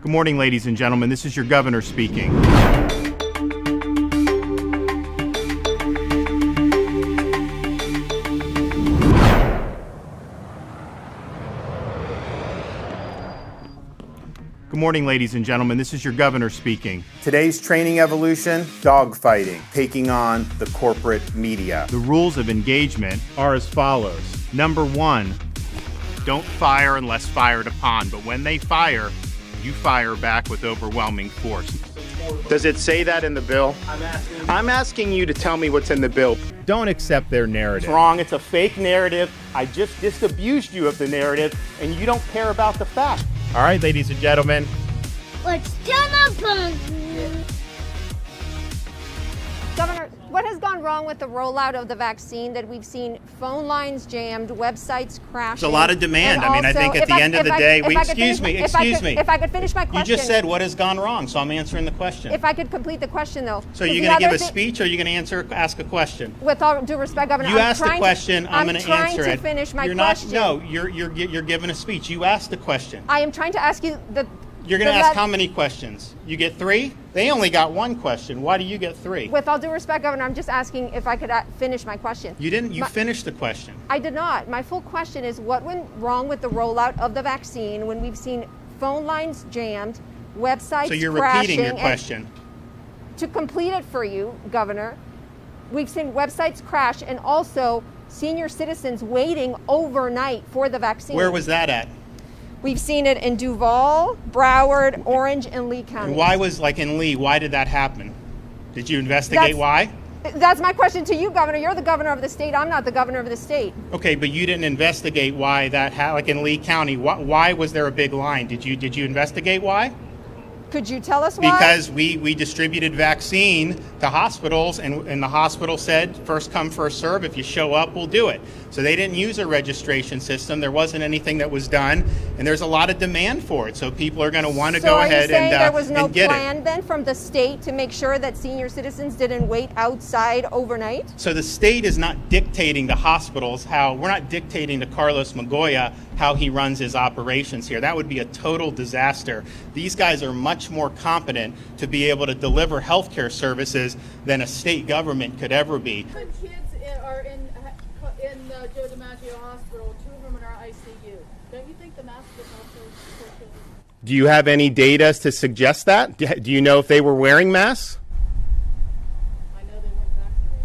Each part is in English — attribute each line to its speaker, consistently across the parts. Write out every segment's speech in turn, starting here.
Speaker 1: Good morning, ladies and gentlemen. This is your governor speaking. Good morning, ladies and gentlemen. This is your governor speaking.
Speaker 2: Today's training evolution, dogfighting, taking on the corporate media.
Speaker 1: The rules of engagement are as follows. Number 1, don't fire unless fired upon, but when they fire, you fire back with overwhelming force. Does it say that in the bill? I'm asking you to tell me what's in the bill. Don't accept their narrative. It's wrong. It's a fake narrative. I just disabused you of the narrative, and you don't care about the facts. All right, ladies and gentlemen.
Speaker 3: Let's turn up.
Speaker 4: Governor, what has gone wrong with the rollout of the vaccine that we've seen phone lines jammed, websites crashing?
Speaker 1: It's a lot of demand. I mean, I think at the end of the day, excuse me.
Speaker 4: If I could finish my question.
Speaker 1: You just said what has gone wrong, so I'm answering the question.
Speaker 4: If I could complete the question, though.
Speaker 1: So you're going to give a speech or are you going to ask a question?
Speaker 4: With all due respect, Governor,
Speaker 1: you asked a question, I'm going to answer it.
Speaker 4: I'm trying to finish my question.
Speaker 1: You're giving a speech. You asked a question.
Speaker 4: I am trying to ask you the...
Speaker 1: You're going to ask how many questions? You get 3? They only got 1 question. Why do you get 3?
Speaker 4: With all due respect, Governor, I'm just asking if I could finish my question.
Speaker 1: You didn't. You finished the question.
Speaker 4: I did not. My full question is what went wrong with the rollout of the vaccine when we've seen phone lines jammed, websites crashing? So
Speaker 1: you're repeating your question.
Speaker 4: To complete it for you, Governor, we've seen websites crash and also senior citizens waiting overnight for the vaccine.
Speaker 1: Where was that at?
Speaker 4: We've seen it in Duval, Broward, Orange, and Lee counties.
Speaker 1: And why was, like in Lee, why did that happen? Did you investigate why?
Speaker 4: That's my question to you, Governor. You're the governor of the state. I'm not the governor of the state.
Speaker 1: Okay, but you didn't investigate why that like in Lee County. Why was there a big line? Did you investigate why?
Speaker 4: Could you tell us why?
Speaker 1: Because we distributed vaccine to hospitals, and the hospital said, first come, first serve. If you show up, we'll do it. So they didn't use a registration system. There wasn't anything that was done, and there's a lot of demand for it. So people are going to want to go ahead and get it. So are you saying there was no plan
Speaker 4: then from the state to make sure that senior citizens didn't wait outside overnight?
Speaker 1: So the state is not dictating to hospitals we're not dictating to Carlos Magoya how he runs his operations here. That would be a total disaster. These guys are much more competent to be able to deliver healthcare services than a state government could ever be.
Speaker 5: Kids are in the Joe DiMaggio Hospital. 2 of them are in our ICU. Don't you think the mask is also social?
Speaker 1: Do you have any data to suggest that? Do you know if they were wearing masks?
Speaker 5: I know they weren't vaccinated.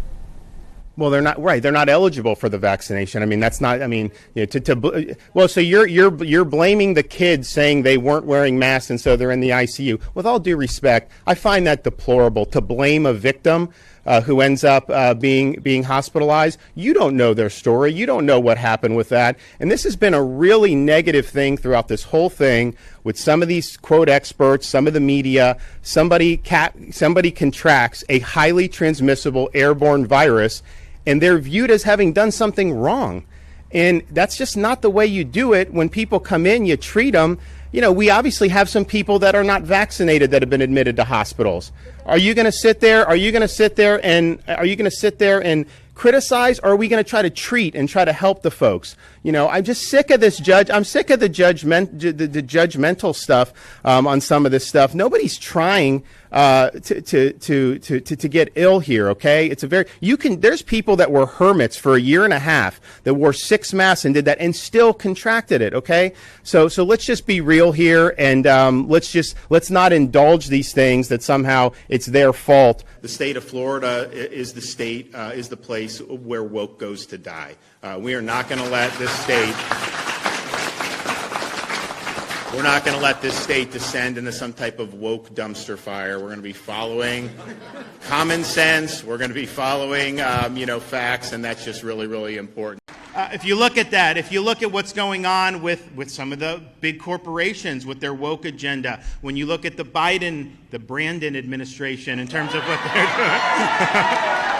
Speaker 1: Well, they're not right. They're not eligible for the vaccination. I mean, that's not. I mean, so you're blaming the kids, saying they weren't wearing masks and so they're in the ICU. With all due respect, I find that deplorable. To blame a victim who ends up being hospitalized. You don't know their story. You don't know what happened with that. And this has been a really negative thing throughout this whole thing with some of these quote experts, some of the media. Somebody contracts a highly transmissible airborne virus, and they're viewed as having done something wrong. And that's just not the way you do it. When people come in, you treat them. You know, we obviously have some people that are not vaccinated that have been admitted to hospitals. Are you going to sit there and criticize, or are we going to try to treat and try to help the folks? You know, I'm just sick of this I'm sick of the judgmental stuff on some of this stuff. Nobody's trying to get ill here. Okay, there's people that were hermits for a year and a half that wore 6 masks and did that and still contracted it. Okay, so let's just be real here, and let's not indulge these things that somehow it's their fault. The state of Florida is the place where woke goes to die. We are not going to let this state. We're not going to let this state descend into some type of woke dumpster fire. We're going to be following common sense. We're going to be following, facts, and that's just really, really important. If you look at that, if you look at what's going on with some of the big corporations with their woke agenda, when you look at the Brandon administration in terms of what they're doing.